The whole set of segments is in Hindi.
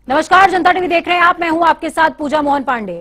नमस्कार, जनता टीवी देख रहे हैं आप। मैं हूं आपके साथ पूजा मोहन पांडे।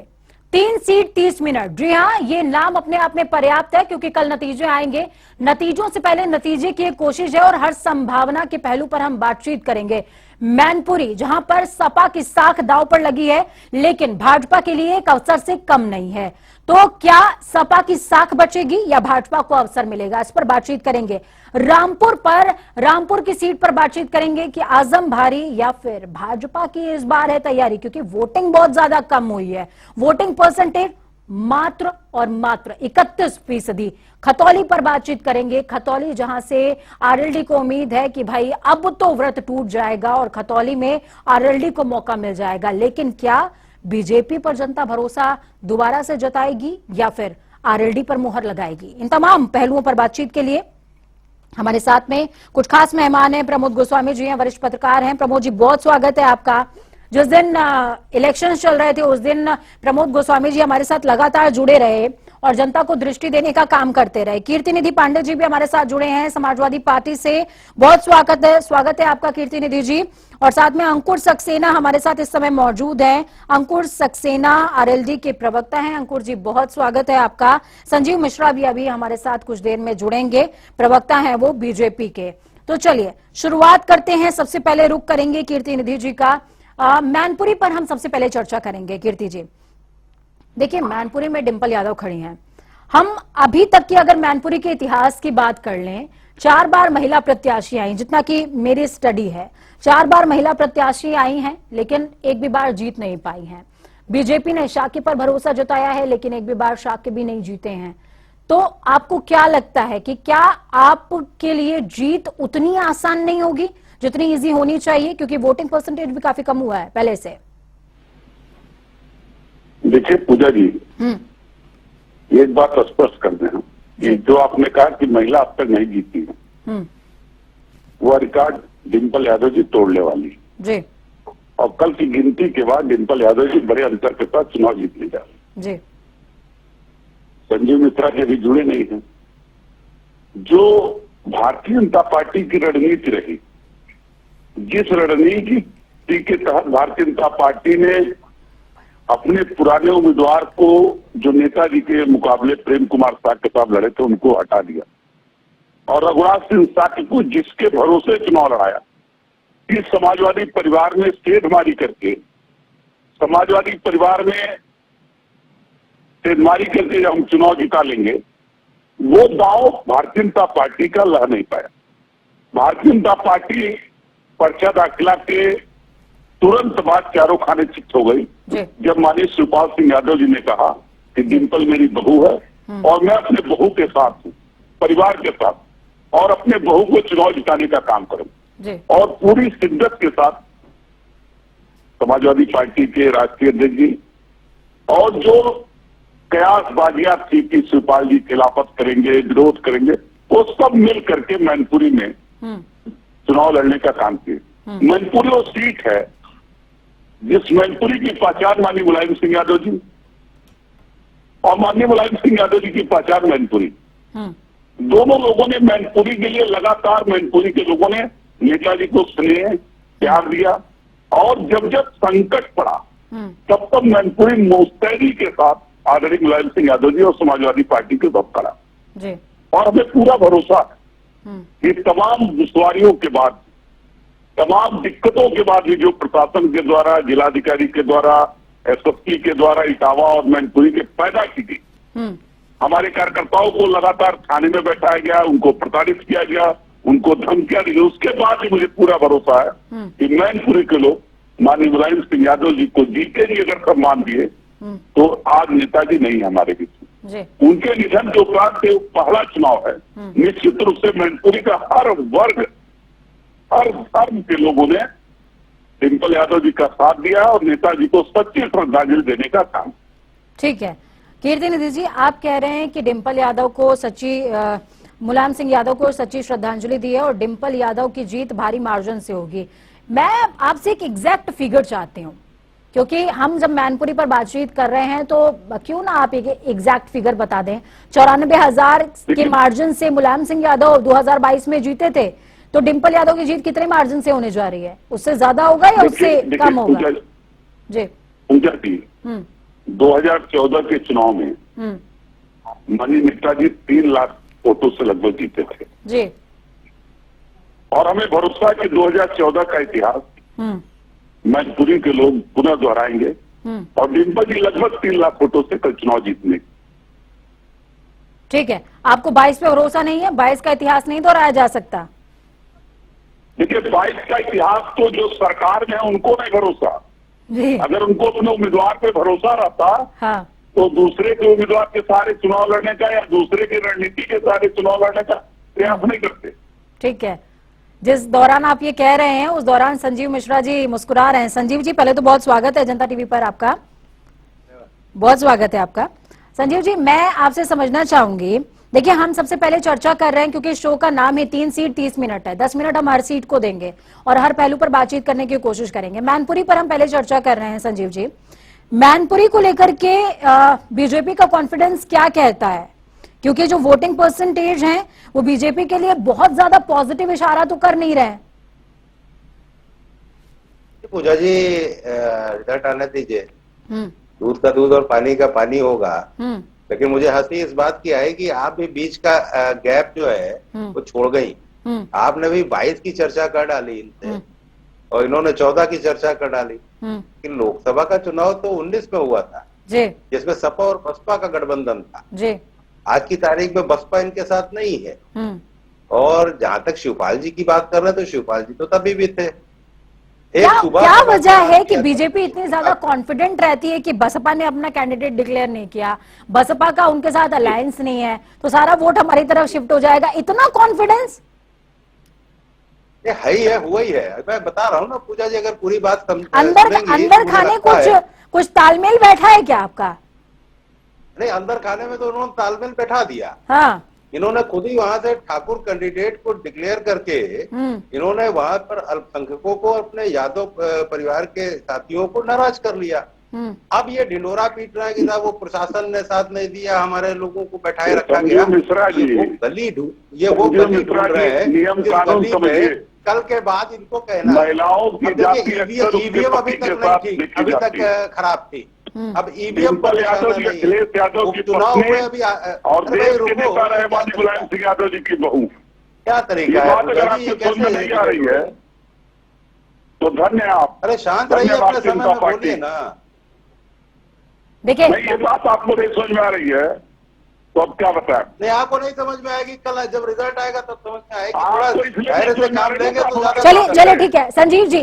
3 सीट 30 मिनट, जी हां, ये नाम अपने आप में पर्याप्त है क्योंकि कल नतीजे आएंगे। नतीजों से पहले नतीजे की एक कोशिश है और हर संभावना के पहलू पर हम बातचीत करेंगे। मैनपुरी, जहां पर सपा की साख दांव पर लगी है, लेकिन भाजपा के लिए एक अवसर से कम नहीं है। तो क्या सपा की साख बचेगी या भाजपा को अवसर मिलेगा, इस पर बातचीत करेंगे। रामपुर की सीट पर बातचीत करेंगे कि आजम भारी या फिर भाजपा की इस बार है तैयारी, क्योंकि वोटिंग बहुत ज्यादा कम हुई है। वोटिंग परसेंटेज मात्र और मात्र 31%। खतौली पर बातचीत करेंगे। खतौली, जहां से आरएलडी को उम्मीद है कि भाई अब तो व्रत टूट जाएगा और खतौली में आरएलडी को मौका मिल जाएगा, लेकिन क्या बीजेपी पर जनता भरोसा दोबारा से जताएगी या फिर आरएलडी पर मुहर लगाएगी? इन तमाम पहलुओं पर बातचीत के लिए हमारे साथ में कुछ खास मेहमान हैं। प्रमोद गोस्वामी जी हैं, वरिष्ठ पत्रकार हैं। प्रमोद जी, बहुत स्वागत है आपका। जिस दिन इलेक्शन चल रहे थे उस दिन प्रमोद गोस्वामी जी हमारे साथ लगातार जुड़े रहे और जनता को दृष्टि देने का काम करते रहे। कीर्तिनिधि पांडे जी भी हमारे साथ जुड़े हैं समाजवादी पार्टी से। बहुत स्वागत है आपका कीर्तिनिधि जी। और साथ में अंकुर सक्सेना हमारे साथ इस समय मौजूद है। अंकुर सक्सेना आरएलडी के प्रवक्ता हैं। अंकुर जी, बहुत स्वागत है आपका। संजीव मिश्रा भी अभी हमारे साथ कुछ देर में जुड़ेंगे, प्रवक्ता हैं वो बीजेपी के। तो चलिए शुरुआत करते हैं। सबसे पहले रुख करेंगे कीर्तिनिधि जी का। मैनपुरी पर हम सबसे पहले चर्चा करेंगे। कीर्ति जी, देखिए, मैनपुरी में डिंपल यादव खड़ी हैं। हम अभी तक की अगर मैनपुरी के इतिहास की बात कर लें, 4 बार महिला प्रत्याशी आई, जितना कि मेरी स्टडी है। 4 बार महिला प्रत्याशी आई हैं, लेकिन एक भी बार जीत नहीं पाई हैं। बीजेपी ने शाक्य पर भरोसा जताया है, लेकिन एक भी बार शाक्य भी नहीं जीते हैं। तो आपको क्या लगता है कि क्या आपके लिए जीत उतनी आसान नहीं होगी जितनी इजी होनी चाहिए, क्योंकि वोटिंग परसेंटेज भी काफी कम हुआ है पहले से? देखिए पूजा जी, एक बात स्पष्ट कर दें हम कि जो आपने कहा कि महिला अब तक नहीं जीती है, वो रिकॉर्ड डिंपल यादव जी तोड़ने वाली जी। और कल की गिनती के बाद डिंपल यादव जी बड़े अंतर के साथ चुनाव जीतने जा रहे जी। संजीव मिश्रा जी अभी जुड़े नहीं हैं। जो भारतीय जनता पार्टी की रणनीति रही, जिस रणनीति के तहत भारतीय जनता पार्टी ने अपने पुराने उम्मीदवार को, जो नेताजी के मुकाबले प्रेम कुमार साग के साथ लड़े थे, उनको हटा दिया और रघुराज सिंह साग को जिसके भरोसे चुनाव लड़ाया, इस समाजवादी परिवार में सेधमारी करके, समाजवादी परिवार में सेधमारी करके हम चुनाव जिता लेंगे, वो दांव भारतीय जनता पार्टी का लह नहीं पाया। भारतीय जनता पार्टी पर्चा दाखिला के तुरंत बाद चारों खाने चित हो गई जब माननीय शिवपाल सिंह यादव जी ने कहा कि डिंपल मेरी बहू है और मैं अपने बहू के साथ हूँ, परिवार के साथ, और अपने बहू को चुनाव जिताने का काम करूं। और पूरी शिद्दत के साथ समाजवादी पार्टी के राष्ट्रीय अध्यक्ष जी और जो कयासबाजियां थी कि शिवपाल जी खिलाफत करेंगे, विरोध करेंगे, वो सब मिल करके मैनपुरी में चुनाव लड़ने का काम किए। मैनपुरी वो सीट है जिस मैनपुरी की पहचान माननीय मुलायम सिंह यादव जी और माननीय मुलायम सिंह यादव जी की पहचान मैनपुरी, दोनों लोगों ने मैनपुरी के लिए लगातार, मैनपुरी के लोगों ने नेताजी को स्नेह प्यार दिया और जब जब संकट पड़ा तब तब मैनपुरी मुस्तैदी के साथ आदरणीय मुलायम सिंह यादव जी और समाजवादी पार्टी के साथ खड़ा। और हमें पूरा भरोसा है कि तमाम दुश्वारियों के बाद, तमाम दिक्कतों के बाद भी, जो प्रशासन के द्वारा, जिलाधिकारी के द्वारा, एसएसपी के द्वारा इटावा और मैनपुरी के पैदा की गई, हमारे कार्यकर्ताओं को लगातार थाने में बैठाया गया, उनको प्रताड़ित किया गया, उनको धमकियां दी गई, उसके बाद भी मुझे पूरा भरोसा है कि मैनपुरी के लोग माननीय मुलायम सिंह यादव जी को जीते ही अगर सम्मान दिए तो आज नेताजी नहीं है हमारे बीच में। उनके निधन के उपरांत से पहला चुनाव है। निश्चित रूप से मैनपुरी का हर वर्ग, हर धर्म के लोगों ने डिंपल यादव जी का साथ दिया और नेताजी को सच्ची श्रद्धांजलि देने का काम। ठीक है कीर्तिनिधि जी, आप कह रहे हैं कि डिंपल यादव को मुलायम सिंह यादव को सच्ची श्रद्धांजलि दी है और डिंपल यादव की जीत भारी मार्जिन से होगी। मैं आपसे एक एग्जैक्ट फिगर चाहती हूँ, क्योंकि हम जब मैनपुरी पर बातचीत कर रहे हैं तो क्यों ना आप एक एग्जैक्ट फिगर बता दें। 94,000 के मार्जिन से मुलायम सिंह यादव 2022 में जीते थे, तो डिम्पल यादव की जीत कितने मार्जिन से होने जा रही है? उससे ज्यादा होगा या उससे कम होगा? जी पूजा जी, 2014 के चुनाव में मनी मित्रा जी 3 लाख वोटों से लगभग जीते थे जी। और हमें भरोसा है कि 2014 का इतिहास मैनपुरी के लोग पुनः दोहराएंगे और डिम्पल जी लगभग 3 लाख वोटों से कल चुनाव जीतने। ठीक है, आपको 22 पे भरोसा नहीं है? 22 का इतिहास नहीं दोहराया जा सकता? देखिए 22 का इतिहास तो जो सरकार में है उनको नहीं भरोसा। जी अगर उनको अपने उम्मीदवार पे भरोसा रहता हाँ। तो दूसरे के उम्मीदवार के सारे चुनाव लड़ने का या दूसरे की रणनीति के सारे चुनाव लड़ने का प्रयास नहीं करते। ठीक है, जिस दौरान आप ये कह रहे हैं उस दौरान संजीव मिश्रा जी मुस्कुरा रहे हैं। संजीव जी पहले तो बहुत स्वागत है जनता टीवी पर आपका, बहुत स्वागत है आपका। संजीव जी मैं आपसे समझना चाहूंगी, देखिए हम सबसे पहले चर्चा कर रहे हैं क्योंकि शो का नाम है 3 सीट 30 मिनट है, 10 मिनट हम हर सीट को देंगे और हर पहलू पर बातचीत करने की कोशिश करेंगे। मैनपुरी पर हम पहले चर्चा कर रहे हैं। संजीव जी, मैनपुरी को लेकर के बीजेपी का कॉन्फिडेंस क्या कहता है? क्योंकि जो वोटिंग परसेंटेज है वो बीजेपी के लिए बहुत ज्यादा पॉजिटिव इशारा तो कर नहीं रहे। पूजा जी रिजल्ट आने दीजिए, दूध का दूध और पानी का पानी होगा। लेकिन मुझे हंसी इस बात की आई कि आप भी बीच का गैप जो है वो छोड़ गई। आपने भी 22 की चर्चा कर डाली इनसे और इन्होंने 14 की चर्चा कर डाली। कि लोकसभा का चुनाव तो 19 में हुआ था जी, जिसमें सपा और बसपा का गठबंधन था जी। आज की तारीख में बसपा इनके साथ नहीं है। और जहां तक शिवपाल जी की बात कर रहे हैं तो शिवपाल जी तो तभी भी थे। क्या वजह है कि बीजेपी इतनी ज्यादा कॉन्फिडेंट रहती है कि बसपा ने अपना कैंडिडेट डिक्लेयर नहीं किया, बसपा का उनके साथ अलायंस नहीं है तो सारा वोट हमारी तरफ शिफ्ट हो जाएगा, इतना कॉन्फिडेंस? ये है ही है, हुआ ही है। मैं बता रहा हूँ ना पूजा जी, अगर पूरी बात अंदर खाने कुछ तालमेल बैठा है क्या आपका? नहीं, अंदर खाने में तो उन्होंने तालमेल बैठा दिया। हाँ, इन्होंने खुद ही वहां से ठाकुर कैंडिडेट को डिक्लेयर करके इन्होंने वहां पर अल्पसंख्यकों को, अपने यादव परिवार के साथियों को नाराज कर लिया। अब ये ढिंडोरा पीट रहा है कि साहब वो प्रशासन ने साथ नहीं दिया, हमारे लोगों को बैठाए रखा गया। मिश्रा जी ये वो गली ढूंढ रहे हैं। नियम कानून समझिए। कल के बाद इनको कहना महिलाओं की जाति ईवीएम अभी तक नहीं थी, अभी तक खराब थी। अब ईवीएम डिम्पल यादव की, अखिलेश यादव की चुनाव पत्नी हुए अभी और देश के नेता रहे माननीय मुलायम सिंह यादव जी की बहू। क्या तरीका ये बात अगर है? आपके समझ में नहीं आ रही है तो धन्य आप। अरे शांत रहिए, अपने समय में बोलिए ना। देखिए नहीं, ये बात आपको नहीं समझ में आ रही है तो अब क्या बताएं? नहीं, आपको नहीं समझ में आएगी, कल जब रिजल्ट आएगा तब समझ में आएगी। आप थोड़ा तो इसलिए धैर्य से नहीं काम समझ लेंगे तो ज्यादा चलिए ठीक है। संजीव जी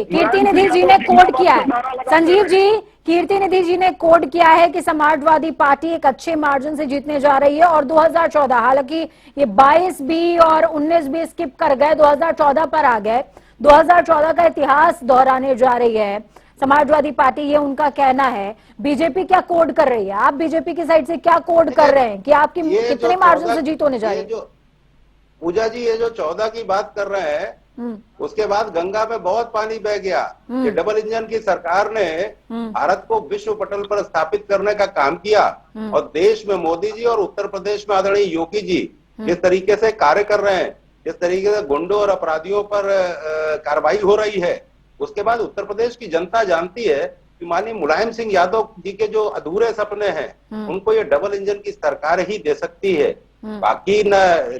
कीर्ति निधि जी ने कोड किया है। संजीव जी कीर्ति निधि जी ने कोड किया है कि समाजवादी पार्टी एक अच्छे मार्जिन से जीतने जा रही है और 2014, हालांकि ये 22 भी और 19 भी स्किप कर गए, 2014 पर आ गए। 2014 का इतिहास दोहराने जा रही है समाजवादी पार्टी, ये उनका कहना है। बीजेपी क्या कोड कर रही है? आप बीजेपी की साइड से क्या कोड कर रहे हैं कि आपकी कितने मार्जिन से जीत होने जा रही है? पूजा जी ये जो 14 की बात कर रहे हैं, उसके बाद गंगा में बहुत पानी बह गया। ये डबल इंजन की सरकार ने भारत को विश्व पटल पर स्थापित करने का काम किया और देश में मोदी जी और उत्तर प्रदेश में आदरणीय योगी जी जिस तरीके से कार्य कर रहे हैं, जिस तरीके से गुंडों और अपराधियों पर कार्रवाई हो रही है, उसके बाद उत्तर प्रदेश की जनता जानती है कि माननीय मुलायम सिंह यादव जी के जो अधूरे सपने हैं उनको ये डबल इंजन की सरकार ही दे सकती है। बाकी न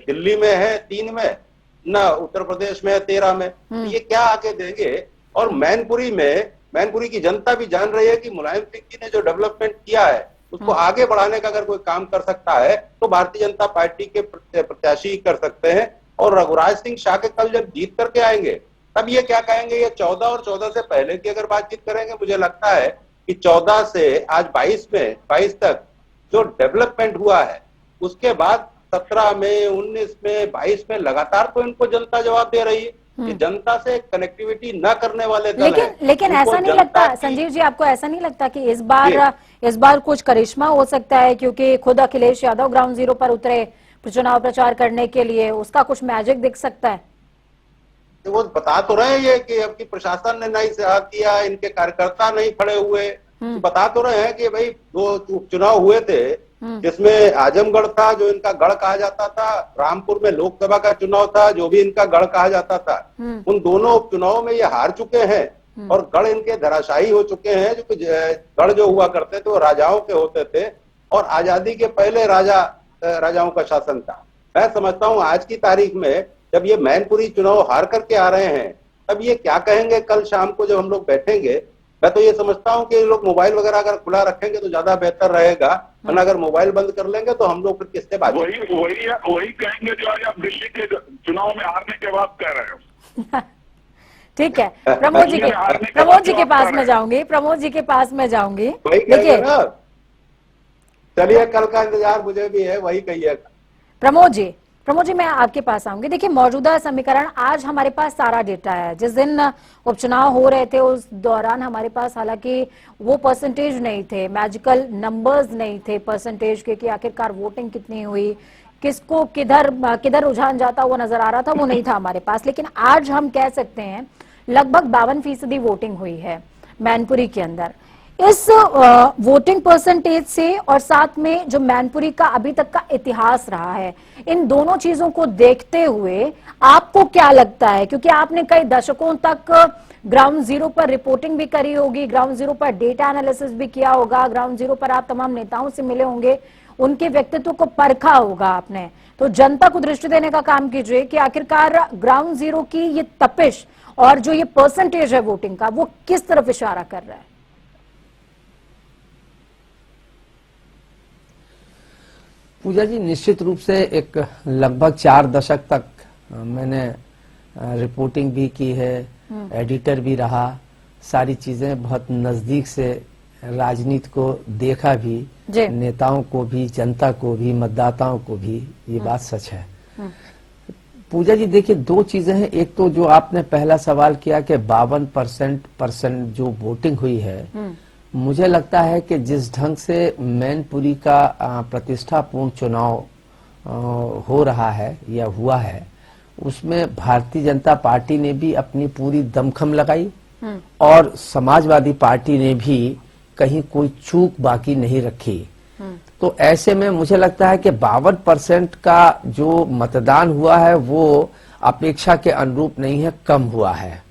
दिल्ली में है 3 में, न उत्तर प्रदेश में है 13 में, ये क्या आके देंगे? और मैनपुरी की जनता भी जान रही है कि मुलायम सिंह जी ने जो डेवलपमेंट किया है उसको आगे बढ़ाने का अगर कोई काम कर सकता है तो भारतीय जनता पार्टी के प्रत्याशी कर सकते हैं। और रघुराज सिंह शाह के कल जब जीत करके आएंगे तब ये क्या कहेंगे? ये 14 और 14 से पहले की अगर बातचीत करेंगे, मुझे लगता है कि 14 से आज 22 तक जो डेवलपमेंट हुआ है उसके बाद 17 में, 19 में, 22 में लगातार तो इनको जनता जवाब दे रही है। ये जनता से कनेक्टिविटी न करने वाले दल हैं। लेकिन ऐसा नहीं लगता संजीव जी, आपको ऐसा नहीं लगता कि इस बार कुछ करिश्मा हो सकता है? क्योंकि खुद अखिलेश यादव ग्राउंड जीरो पर उतरे चुनाव प्रचार करने के लिए, उसका कुछ मैजिक दिख सकता है? वो बता तो रहे हैं कि अब की प्रशासन ने नहीं साथ दिया, इनके कार्यकर्ता नहीं खड़े हुए। तो बता तो रहे हैं कि भाई 2 चुनाव हुए थे जिसमें आजमगढ़ था जो इनका गढ़ कहा जाता था, रामपुर में लोकसभा का चुनाव था जो भी इनका गढ़ कहा जाता था। उन दोनों उपचुनावों में ये हार चुके हैं और गढ़ इनके धराशायी हो चुके हैं। जो गढ़ जो हुआ करते थे वो राजाओं के होते थे और आजादी के पहले राजाओं का शासन था। मैं समझता हूं आज की तारीख में जब ये मैनपुरी चुनाव हार करके आ रहे हैं तब ये क्या कहेंगे कल शाम को जब हम लोग बैठेंगे। मैं तो ये समझता हूं कि ये लोग मोबाइल वगैरह अगर खुला रखेंगे तो ज्यादा बेहतर रहेगा, वरना अगर मोबाइल बंद कर लेंगे तो हम लोग फिर किससे बात वही कहेंगे जो आज आप दिल्ली के चुनाव में हारने के बाद कह रहे हो। ठीक है, प्रमोद जी के पास में जाऊंगी, प्रमोद जी के पास में जाऊंगी। देखिए ना, चलिए कल का इंतजार मुझे भी है, वही कहिएगा। प्रमोद जी मैं आपके पास आऊंगी। देखिए मौजूदा समीकरण, आज हमारे पास सारा डेटा है। जिस दिन उपचुनाव हो रहे थे उस दौरान हमारे पास हालांकि वो परसेंटेज नहीं थे, मैजिकल नंबर्स नहीं थे परसेंटेज के कि आखिरकार वोटिंग कितनी हुई, किसको किधर रुझान जाता हुआ नजर आ रहा था, वो नहीं था हमारे पास। लेकिन आज हम कह सकते हैं लगभग 52% वोटिंग हुई है मैनपुरी के अंदर। इस वोटिंग परसेंटेज से और साथ में जो मैनपुरी का अभी तक का इतिहास रहा है, इन दोनों चीजों को देखते हुए आपको क्या लगता है, क्योंकि आपने कई दशकों तक ग्राउंड जीरो पर रिपोर्टिंग भी करी होगी, ग्राउंड जीरो पर डेटा एनालिसिस भी किया होगा, ग्राउंड जीरो पर आप तमाम नेताओं से मिले होंगे, उनके व्यक्तित्व को परखा होगा आपने, तो जनता को दृष्टि देने का काम कीजिए कि आखिरकार ग्राउंड जीरो की ये तपिश और जो ये परसेंटेज है वोटिंग का वो किस तरफ इशारा कर रहा है। पूजा जी, निश्चित रूप से एक लगभग 4 दशक तक मैंने रिपोर्टिंग भी की है, एडिटर भी रहा, सारी चीजें बहुत नजदीक से राजनीति को देखा भी, नेताओं को भी, जनता को भी, मतदाताओं को भी, ये बात सच है। पूजा जी देखिए, 2 चीजें हैं। एक तो जो आपने पहला सवाल किया कि 52% जो वोटिंग हुई है, मुझे लगता है कि जिस ढंग से मैनपुरी का प्रतिष्ठापूर्ण चुनाव हो रहा है या हुआ है, उसमें भारतीय जनता पार्टी ने भी अपनी पूरी दमखम लगाई और समाजवादी पार्टी ने भी कहीं कोई चूक बाकी नहीं रखी। तो ऐसे में मुझे लगता है कि 52% का जो मतदान हुआ है वो अपेक्षा के अनुरूप नहीं है, कम हुआ है।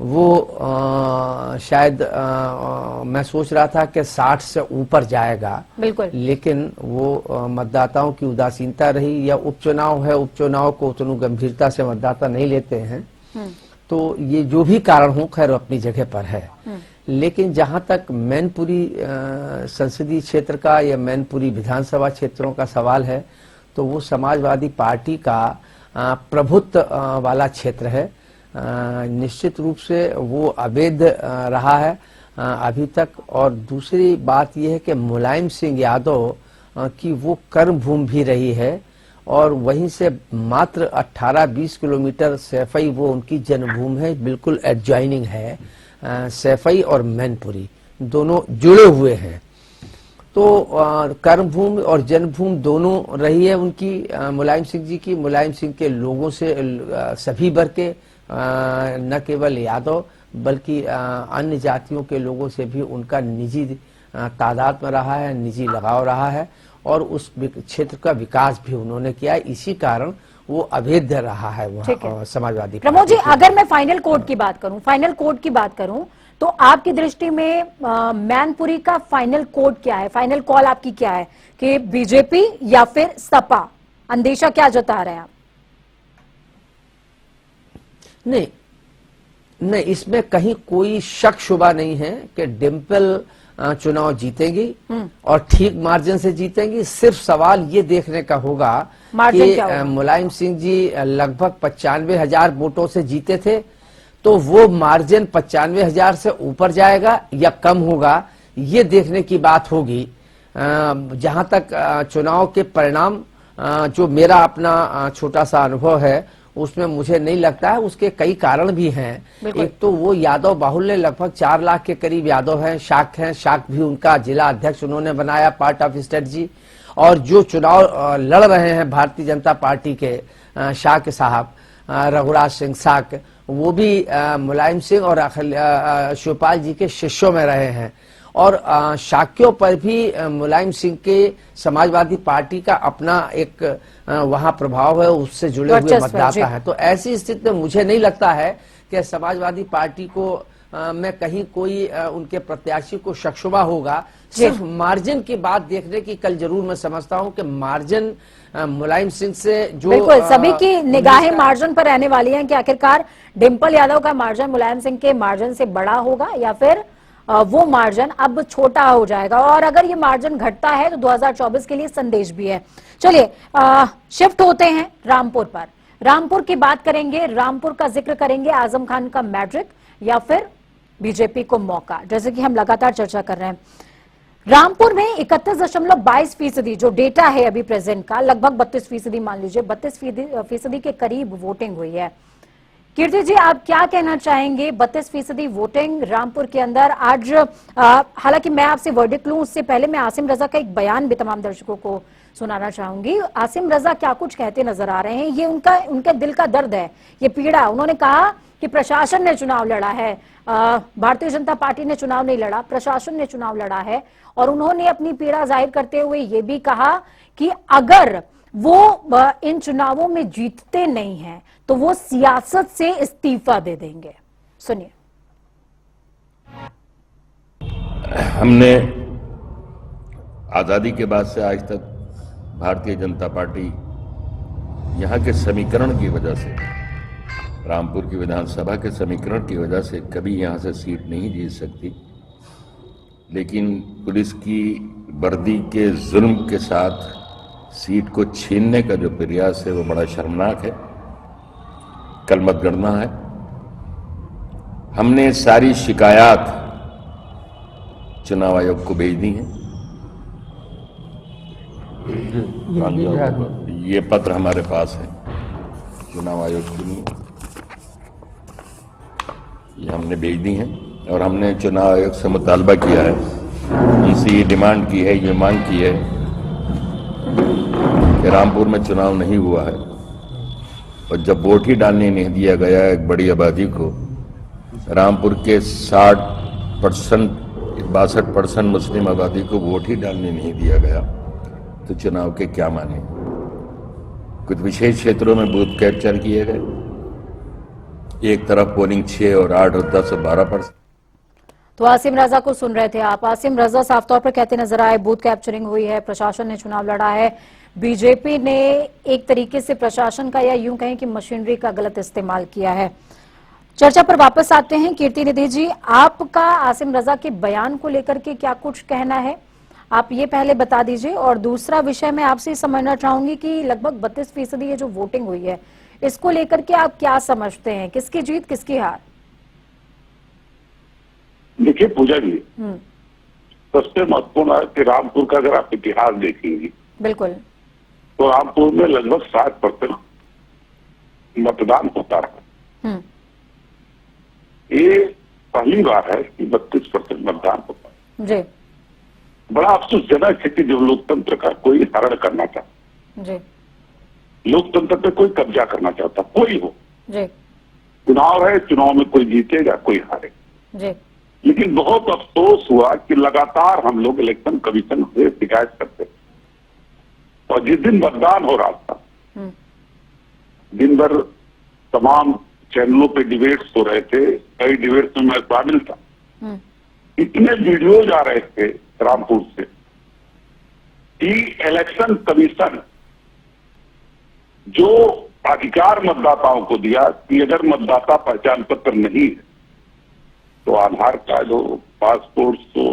वो शायद मैं सोच रहा था कि 60 से ऊपर जाएगा, बिल्कुल, लेकिन वो मतदाताओं की उदासीनता रही, या उपचुनाव है, उपचुनाव को उतनी गंभीरता से मतदाता नहीं लेते हैं। तो ये जो भी कारण हो, खैर अपनी जगह पर है। लेकिन जहां तक मैनपुरी संसदीय क्षेत्र का या मैनपुरी विधानसभा क्षेत्रों का सवाल है, तो वो समाजवादी पार्टी का प्रभुत्व वाला क्षेत्र है। निश्चित रूप से वो अवैध रहा है अभी तक। और दूसरी बात यह है कि मुलायम सिंह यादव की वो कर्मभूमि भी रही है, और वहीं से मात्र 18-20 किलोमीटर सैफई वो उनकी जन्मभूमि है, बिल्कुल एडजॉइनिंग है। सैफई और मैनपुरी दोनों जुड़े हुए हैं, तो कर्मभूमि और जन्मभूमि दोनों रही है उनकी, मुलायम सिंह जी की। मुलायम सिंह के लोगों से सभी वर्ग के, न केवल यादव बल्कि अन्य जातियों के लोगों से भी उनका निजी तादाद में रहा है, निजी लगाव रहा है, और उस क्षेत्र का विकास भी उन्होंने किया। इसी कारण वो अवैध रहा है वहाँ समाजवादी। प्रमोद जी, अगर मैं फाइनल कोड की बात करूं तो आपकी दृष्टि में मैनपुरी का फाइनल कोड क्या है, फाइनल कॉल आपकी क्या है कि बीजेपी या फिर सपा? अंदेशा क्या जता रहे हैं आप? नहीं, इसमें कहीं कोई शक शुबा नहीं है कि डिम्पल चुनाव जीतेंगी और ठीक मार्जिन से जीतेंगी। सिर्फ सवाल ये देखने का होगा कि मुलायम सिंह जी लगभग 95,000 वोटों से जीते थे, तो वो मार्जिन 95,000 से ऊपर जाएगा या कम होगा, ये देखने की बात होगी। जहां तक चुनाव के परिणाम, जो मेरा अपना छोटा सा अनुभव है, उसमें मुझे नहीं लगता है। उसके कई कारण भी हैं। एक तो वो यादव बाहुल्य, लगभग 4 लाख के करीब यादव हैं, शाक भी उनका जिला अध्यक्ष उन्होंने बनाया, पार्ट ऑफ स्ट्रेटजी। और जो चुनाव लड़ रहे हैं भारतीय जनता पार्टी के शाक साहब, रघुराज सिंह शाक, वो भी मुलायम सिंह और शिवपाल जी के शिष्यों में रहे हैं। और शाक्यों पर भी मुलायम सिंह के समाजवादी पार्टी का अपना एक वहां प्रभाव है, उससे जुड़े हुए वर्चस्व है, जी। मतदाता है। तो ऐसी स्थिति में मुझे नहीं लगता है कि समाजवादी पार्टी को में कहीं कोई उनके प्रत्याशी को शक्शुबा होगा। सिर्फ मार्जिन की बात देखने की कल जरूर मैं समझता हूं कि मार्जिन मुलायम सिंह से जो बिल्कुल सभी की निगाहें मार्जिन पर रहने वाली हैं कि आखिरकार डिंपल यादव का मार्जिन मुलायम सिंह के मार्जिन से बड़ा होगा या फिर वो मार्जिन अब छोटा हो जाएगा। और अगर ये मार्जिन घटता है तो 2024 के लिए संदेश भी है। चलिए शिफ्ट होते हैं रामपुर पर। रामपुर की बात करेंगे, रामपुर का जिक्र करेंगे, आजम खान का मैट्रिक या फिर बीजेपी को मौका, जैसे कि हम लगातार चर्चा कर रहे हैं। रामपुर में 31.22% जो डेटा है अभी प्रेजेंट का, लगभग 32% मान लीजिए, 32% के करीब वोटिंग हुई है। कीर्ति जी, आप क्या कहना चाहेंगे? 32% वोटिंग रामपुर के अंदर आज। हालांकि मैं आपसे वर्डिक्ट लूं उससे पहले मैं आसिम रजा का एक बयान भी तमाम दर्शकों को सुनाना चाहूंगी। आसिम रजा क्या कुछ कहते नजर आ रहे हैं, ये उनके दिल का दर्द है, ये पीड़ा। उन्होंने कहा कि प्रशासन ने चुनाव लड़ा है, भारतीय जनता पार्टी ने चुनाव नहीं लड़ा, प्रशासन ने चुनाव लड़ा है। और उन्होंने अपनी पीड़ा जाहिर करते हुए ये भी कहा कि अगर वो इन चुनावों में जीतते नहीं हैं तो वो सियासत से इस्तीफा दे देंगे। सुनिए। हमने आजादी के बाद से आज तक भारतीय जनता पार्टी यहाँ के समीकरण की वजह से, रामपुर की विधानसभा के समीकरण की वजह से कभी यहाँ से सीट नहीं जीत सकती। लेकिन पुलिस की वर्दी के जुल्म के साथ सीट को छीनने का जो प्रयास है वो बड़ा शर्मनाक है। कल मतगणना है, हमने सारी शिकायत चुनाव आयोग को भेज दी है। ये पत्र हमारे पास है चुनाव आयोग के लिए, ये हमने भेज दी है। और हमने चुनाव आयोग से मुतालबा किया है, उनसे ये डिमांड की है, ये मांग की है कि रामपुर में चुनाव नहीं हुआ है और जब वोट ही डालने नहीं दिया गया एक बड़ी आबादी को, रामपुर के 62% मुस्लिम आबादी को वोट ही डालने नहीं दिया गया, तो चुनाव के क्या माने। कुछ विशेष क्षेत्रों में बूथ कैप्चर किए गए, एक तरफ पोलिंग 6 और 8 और 10 और 12%। तो आसिम रजा को सुन रहे थे आप। आसिम रजा साफ तौर पर कहते नजर आए बूथ कैप्चरिंग हुई है, प्रशासन ने चुनाव लड़ा है, बीजेपी ने एक तरीके से प्रशासन का या यूं कहें कि मशीनरी का गलत इस्तेमाल किया है। चर्चा पर वापस आते हैं। कीर्ति निधि जी, आपका आसिम रजा के बयान को लेकर के क्या कुछ कहना है, आप ये पहले बता दीजिए। और दूसरा विषय मैं आपसे समझना चाहूंगी कि लगभग 32% ये जो वोटिंग हुई है, इसको लेकर के आप क्या समझते हैं, किसकी जीत किसकी हार? देखिए पूजा जी, सबसे महत्वपूर्ण है कि रामपुर का अगर आप इतिहास देखेंगे बिल्कुल, तो रामपुर में लगभग 60% मतदान होता है। ये पहली बार है कि 32% मतदान होता है जी। बड़ा अफसोसजनक है कि जब लोकतंत्र का कोई हरण करना चाहता, जी लोकतंत्र पे कोई कब्जा करना चाहता, कोई हो, जी चुनाव है, चुनाव में कोई जीतेगा कोई हारेगा। जी लेकिन बहुत अफसोस हुआ कि लगातार हम लोग इलेक्शन कमीशन से शिकायत करते और जिस दिन मतदान हो रहा था दिन भर तमाम चैनलों पे डिबेट्स हो रहे थे, कई डिबेट्स में मैं शामिल था। इतने वीडियोज आ रहे थे रामपुर से कि इलेक्शन कमीशन जो अधिकार मतदाताओं को दिया कि अगर मतदाता पहचान पत्र नहीं है तो आधार कार्ड हो, पासपोर्ट हो,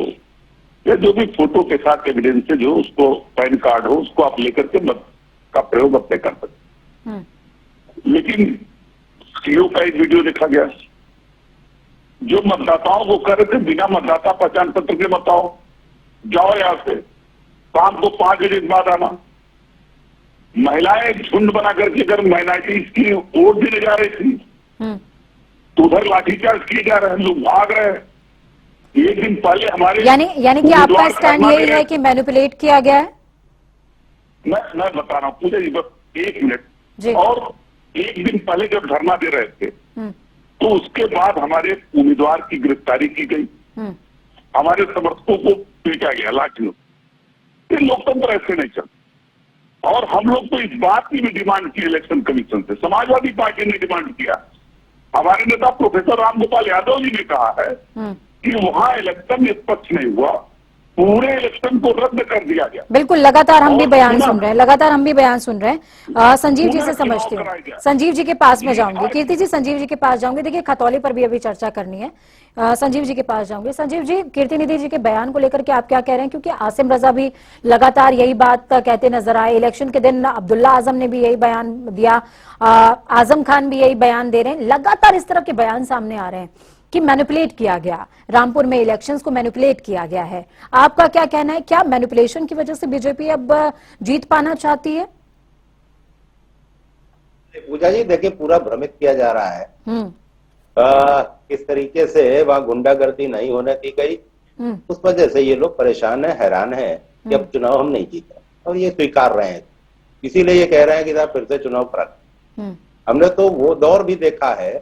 या जो भी फोटो के साथ एविडेंस है जो उसको पैन कार्ड हो, उसको आप लेकर के मत का प्रयोग अपने कर सकते। लेकिन सीओ का एक वीडियो देखा गया जो मतदाताओं को कर रहे थे बिना मतदाता पहचान पत्र के बताओ, जाओ यहां से, शाम को 5 बजे के बाद आना। महिलाएं झुंड बना करके अगर माइनॉरिटीज की वोट देने जा रही थी तो उधर लाठीचार्ज किए जा रहे हैं, लोग भाग रहे हैं। एक दिन पहले हमारे यानी कि आपका स्टैंड यही है कि मैनिपुलेट किया गया है? मैं बता रहा हूँ पूजा जी, बस 1 मिनट। जी। और एक दिन पहले जब धरना दे रहे थे तो उसके बाद हमारे उम्मीदवार की गिरफ्तारी की गई हमारे समर्थकों को पीटा गया लाठियों। ये लोकतंत्र ऐसे नहीं चलता। और हम लोग तो इस बात की भी डिमांड की इलेक्शन कमीशन से, समाजवादी पार्टी ने डिमांड किया, हमारे नेता प्रोफेसर रामगोपाल यादव जी ने कहा है कि वहां इलेक्शन निष्पक्ष नहीं हुआ, पूरे इलेक्शन को रद्द कर दिया गया। बिल्कुल, लगातार हम भी और बयान पुनः- सुन रहे हैं, लगातार हम भी बयान सुन रहे हैं। संजीव जी से पुनः चुनाव समझती कराया हूँ, गया। संजीव जी के पास में ये जाऊंगी, आज- कीर्ति जी संजीव जी के पास जाऊंगी। देखिए खतौली पर भी अभी चर्चा करनी है, संजीव जी के पास जाऊंगी। संजीव जी, कीर्ति निधि जी के बयान को लेकर के आप क्या कह रहे हैं, क्योंकि आसिम रजा भी लगातार यही बात कहते नजर आए। इलेक्शन के दिन अब्दुल्ला आजम ने भी यही बयान दिया, आजम खान भी यही बयान दे रहे हैं। लगातार इस तरह के बयान सामने आ रहे हैं कि मैनिपुलेट किया गया, रामपुर में इलेक्शंस को मैनिपुलेट किया गया है। आपका क्या कहना है, क्या मैनिपुलेशन की वजह से बीजेपी अब जीत पाना चाहती है? पूजा जी देखिए, पूरा भ्रमित किया जा रहा है किस तरीके से वहां गुंडागर्दी नहीं होने दी गई, उस वजह से ये लोग परेशान है, हैरान है कि अब चुनाव हम नहीं जीते, और ये स्वीकार रहे हैं। इसीलिए ये कह रहे हैं कि साहब फिर से चुनाव करा। हमने तो वो दौर भी देखा है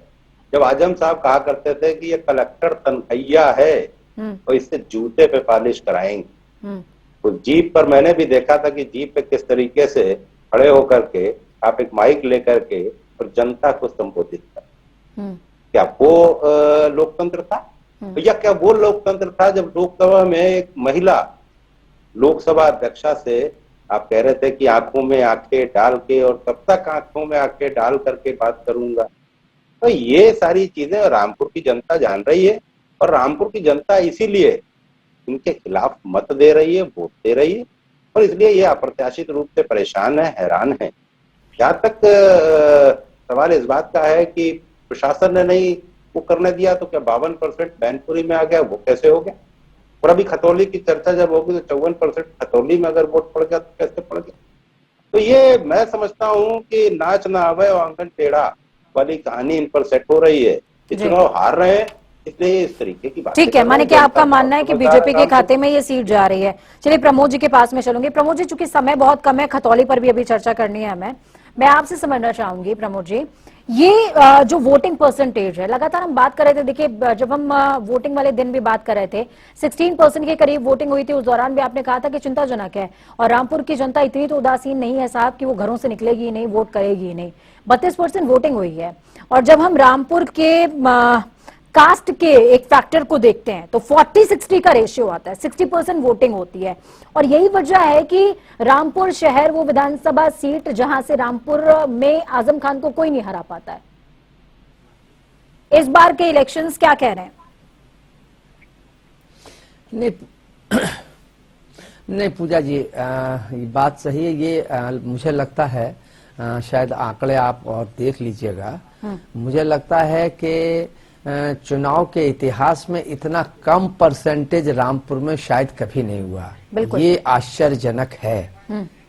जब आजम साहब कहा करते थे कि ये कलेक्टर तनखैया है और इससे जूते पे पालिश कराएंगे। तो जीप पर मैंने भी देखा था कि जीप पे किस तरीके से खड़े होकर के आप एक माइक लेकर के और जनता को संबोधित कर, क्या वो लोकतंत्र था? या क्या वो लोकतंत्र था जब लोकसभा में एक महिला लोकसभा अध्यक्षा से आप कह रहे थे कि आंखों में आंखें डाल के, और तब तक आंखों में आंखें डाल करके बात करूंगा। तो ये सारी चीजें रामपुर की जनता जान रही है, और रामपुर की जनता इसीलिए इनके खिलाफ मत दे रही है, वोट दे रही है, और इसलिए ये अप्रत्याशित रूप से परेशान है, हैरान है। जहां तक सवाल इस बात का है कि प्रशासन ने नहीं वो करने दिया, तो क्या 52% मैनपुरी में आ गया, वो कैसे हो गया? और अभी खतौली की चर्चा जब होगी तो 54% खतौली में अगर वोट पड़ गया तो कैसे पड़ गया? तो ये मैं समझता हूँ कि नाच ना आवे और आंगन टेढ़ा वाली कहानी इन पर सेट हो रही है। ये चुनाव हार रहे हैं, इसलिए इस तरीके की बात। ठीक है, माने कि आपका मानना है कि बीजेपी के खाते में ये सीट जा रही है। चलिए प्रमोद जी के पास में चलूंगी। प्रमोद जी, चूंकि समय बहुत कम है, खतौली पर भी अभी चर्चा करनी है हमें, मैं आपसे समझना चाहूंगी प्रमोद जी, ये जो वोटिंग परसेंटेज है, लगातार हम बात कर रहे थे, देखिए जब हम वोटिंग वाले दिन भी बात कर रहे थे, 16% के करीब वोटिंग हुई थी। उस दौरान भी आपने कहा था कि चिंताजनक है, और रामपुर की जनता इतनी तो उदासीन नहीं है साहब कि वो घरों से निकलेगी ही नहीं, वोट करेगी ही नहीं। 32% वोटिंग हुई है। और जब हम रामपुर के कास्ट के एक फैक्टर को देखते हैं तो 40-60 का रेशियो आता है, 60% वोटिंग होती है। और यही वजह है कि रामपुर शहर वो विधानसभा सीट जहां से रामपुर में आजम खान को कोई नहीं हरा पाता है। इस बार के इलेक्शंस क्या कह रहे हैं? नहीं पूजा जी, ये बात सही है। ये मुझे लगता है, शायद आंकड़े आप और देख लीजिएगा, मुझे लगता है कि चुनाव के इतिहास में इतना कम परसेंटेज रामपुर में शायद कभी नहीं हुआ। ये आश्चर्यजनक है,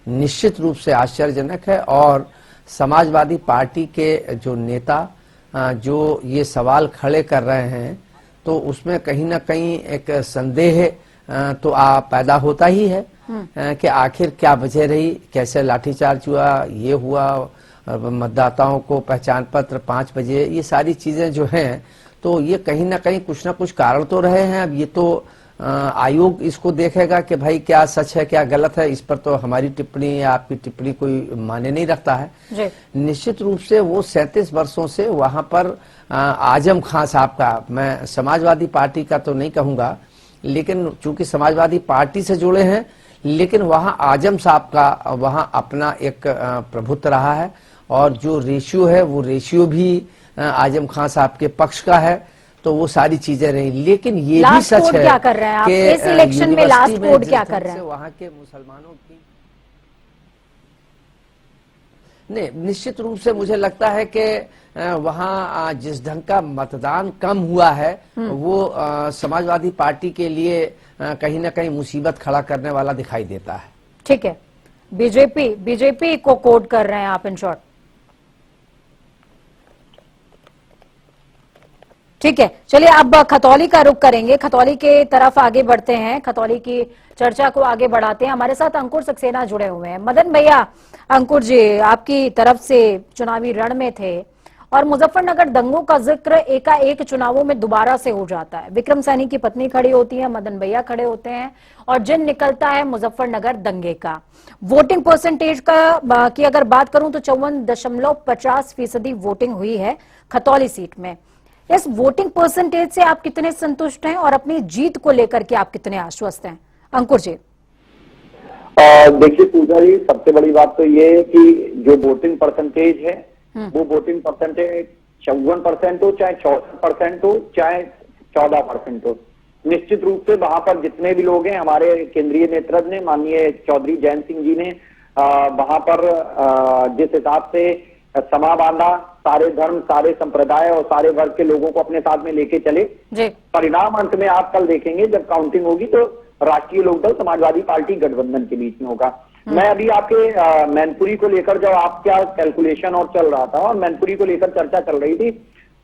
निश्चित रूप से आश्चर्यजनक है। और समाजवादी पार्टी के जो नेता जो ये सवाल खड़े कर रहे हैं, तो उसमें कहीं ना कहीं एक संदेह तो पैदा होता ही है कि आखिर क्या वजह रही, कैसे लाठीचार्ज हुआ, ये हुआ, मतदाताओं को पहचान पत्र 5 बजे, ये सारी चीजें जो हैं, तो ये कहीं ना कहीं कुछ ना कुछ कारण तो रहे हैं। अब ये तो आयोग इसको देखेगा कि भाई क्या सच है क्या गलत है। इस पर तो हमारी टिप्पणी या आपकी टिप्पणी कोई माने नहीं रखता है। निश्चित रूप से वो 37 वर्षों से वहां पर आजम खान साहब का, मैं समाजवादी पार्टी का तो नहीं कहूंगा, लेकिन चूंकि समाजवादी पार्टी से जुड़े हैं, लेकिन वहां आजम साहब का वहां अपना एक प्रभुत्व रहा है, और जो रेशियो है वो रेशियो भी आजम खान साहब के पक्ष का है। तो वो सारी चीजें रही, लेकिन ये भी सच है क्या कर रहे हैं आप इस इलेक्शन में? लास्ट कोड क्या कर रहे हैं? वहां के मुसलमानों की नहीं, निश्चित रूप से मुझे लगता है कि वहां जिस ढंग का मतदान कम हुआ है, वो समाजवादी पार्टी के लिए कहीं ना कहीं मुसीबत खड़ा करने वाला दिखाई देता है। ठीक है, बीजेपी को कोड कर रहे हैं आप इन शॉर्ट? ठीक है, चलिए अब खतौली का रुख करेंगे, खतौली के तरफ आगे बढ़ते हैं, खतौली की चर्चा को आगे बढ़ाते हैं। हमारे साथ अंकुर सक्सेना जुड़े हुए हैं। मदन भैया, अंकुर जी आपकी तरफ से चुनावी रण में थे, और मुजफ्फरनगर दंगों का जिक्र एकाएक चुनावों में दोबारा से हो जाता है। विक्रम सैनी की पत्नी खड़ी होती है, मदन भैया खड़े होते हैं और जिन निकलता है मुजफ्फरनगर दंगे का। वोटिंग परसेंटेज की अगर बात करूं तो 54.50% वोटिंग हुई है खतौली सीट में। इस वोटिंग परसेंटेज से आप कितने संतुष्ट हैं और अपनी जीत को लेकर के आप कितने आश्वस्त हैं? अंकुर जी। देखिए पूजा जी, सबसे बड़ी बात तो ये है कि जो वोटिंग परसेंटेज है वो वोटिंग परसेंटेज 54% हो, चाहे 64% हो, चाहे 14% हो, निश्चित रूप से वहां पर जितने भी लोग हैं, हमारे केंद्रीय नेतृत्व ने, माननीय चौधरी जयंत सिंह जी ने वहां पर जिस हिसाब से समा बांधा, सारे धर्म, सारे संप्रदाय और सारे वर्ग के लोगों को अपने साथ में लेके चले। परिणाम अंत में आप कल देखेंगे जब काउंटिंग होगी तो राष्ट्रीय लोकदल समाजवादी पार्टी गठबंधन के बीच में होगा। मैं अभी आपके मैनपुरी को लेकर जब आपका कैलकुलेशन और चल रहा था और मैनपुरी को लेकर चर्चा चल रही थी,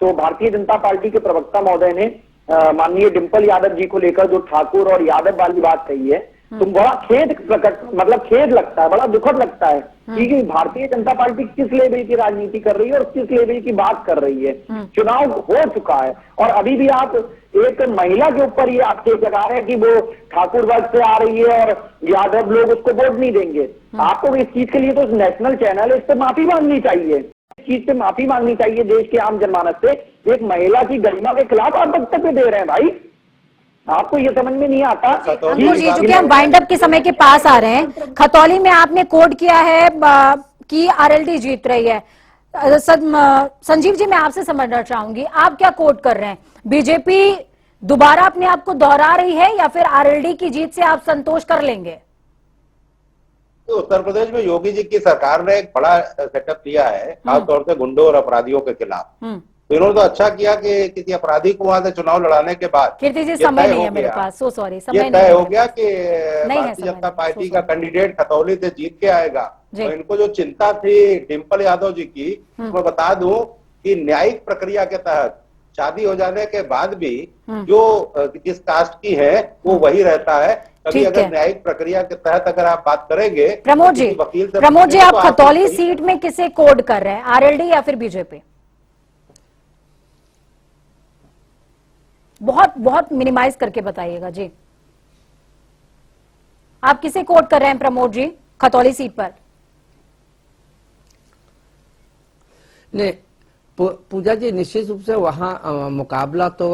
तो भारतीय जनता पार्टी के प्रवक्ता महोदय ने माननीय डिंपल यादव जी को लेकर जो ठाकुर और यादव वाली बात कही है, तो बड़ा खेद लगता है, बड़ा दुखद लगता है कि भारतीय जनता पार्टी किस लेवल की राजनीति कर रही है और किस लेवल की बात कर रही है। चुनाव हो चुका है और अभी भी आप एक महिला के ऊपर ये आक्षेप लगा रहे हैं कि वो ठाकुर वर्ग से आ रही है और यादव लोग उसको वोट नहीं देंगे। आपको इस चीज के लिए तो नेशनल चैनल है, इससे माफी मांगनी चाहिए, इस चीज से माफी मांगनी चाहिए देश के आम जनमानस से। एक महिला की गरिमा के खिलाफ आप वक्तव्य दे रहे हैं भाई, आपको ये समझ में नहीं आता। अंकुर जी, चूंकि हम वाइंड अप के समय के पास आ रहे हैं, खतौली में आपने कोड किया है कि आरएलडी जीत रही है। संजीव जी, मैं आपसे समझना चाहूंगी, आप क्या कोड कर रहे हैं? बीजेपी दोबारा अपने आप को दोहरा रही है या फिर आरएलडी की जीत से आप संतोष कर लेंगे? तो उत्तर प्रदेश में योगी जी की सरकार ने एक बड़ा सेटअप लिया है, खासतौर से गुंडों और अपराधियों के खिलाफ। तो इन्होंने तो अच्छा किया कि किसी अपराधी को वहां से चुनाव लड़ाने के बाद कीर्ति जी, समय नहीं है मेरे पास, सो सॉरी, समय ये तय हो गया कि भारतीय जनता पार्टी का कैंडिडेट खतौली से जीत के आएगा। तो इनको जो चिंता थी डिंपल यादव जी की, मैं बता दूं कि न्यायिक प्रक्रिया के तहत शादी हो जाने के बाद भी जो जिस कास्ट की है वो वही रहता है। कभी अगर न्यायिक प्रक्रिया के तहत अगर आप बात करेंगे, प्रमोद जी, प्रमोद जी, आप खतौली सीट में किसे कोड कर रहे हैं, आरएलडी या फिर बीजेपी? बहुत बहुत मिनिमाइज करके बताइएगा जी। आप किसे कोड कर रहे हैं प्रमोद जी खतौली सीट पर? नहीं पूजा जी, निश्चित रूप से वहाँ मुकाबला तो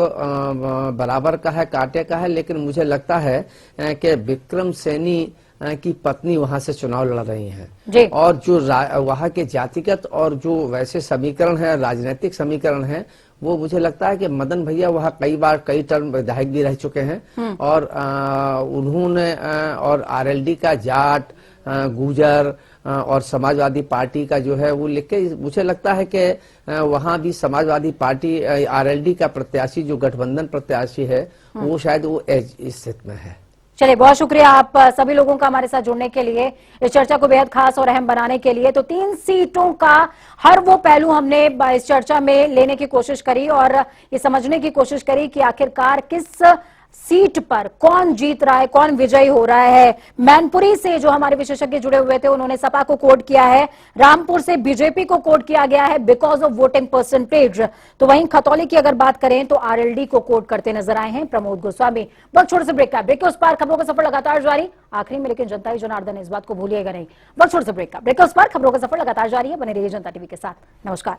बराबर का है, कांटे का है, लेकिन मुझे लगता है कि विक्रम सैनी की पत्नी वहां से चुनाव लड़ रही हैं और जो वहां के जातिगत और जो वैसे समीकरण है, राजनीतिक समीकरण है, वो मुझे लगता है कि मदन भैया वहाँ कई टर्म विधायक भी रह चुके हैं और उन्होंने और आरएलडी का जाट, गुर्जर और समाजवादी पार्टी का जो है वो लिख के, मुझे लगता है कि वहां भी समाजवादी पार्टी आरएलडी का प्रत्याशी जो गठबंधन प्रत्याशी है वो शायद वो इस स्थिति में है। चलिए, बहुत शुक्रिया आप सभी लोगों का हमारे साथ जुड़ने के लिए, इस चर्चा को बेहद खास और अहम बनाने के लिए। तो 3 सीटों का हर वो पहलू हमने इस चर्चा में लेने की कोशिश करी और ये समझने की कोशिश करी कि आखिरकार किस सीट पर कौन जीत रहा है, कौन विजयी हो रहा है। मैनपुरी से जो हमारे विशेषज्ञ जुड़े हुए थे उन्होंने सपा को कोड किया है, रामपुर से बीजेपी को कोड किया गया है बिकॉज ऑफ वोटिंग परसेंटेज। तो वहीं खतौली की अगर बात करें तो आरएलडी को कोड करते नजर आए हैं प्रमोद गोस्वामी। वक्त छोटे से ब्रेक का, ब्रेक के उस पार खबरों का सफर लगातार जारी। आखिरी में लेकिन जनता ही जनार्दन, इस बात को भूलिएगा नहीं। वक्त छोटे से ब्रेक का, ब्रेक के उस पार खबरों का सफर लगातार जारी है। बने रहिए जनता टीवी के साथ। नमस्कार।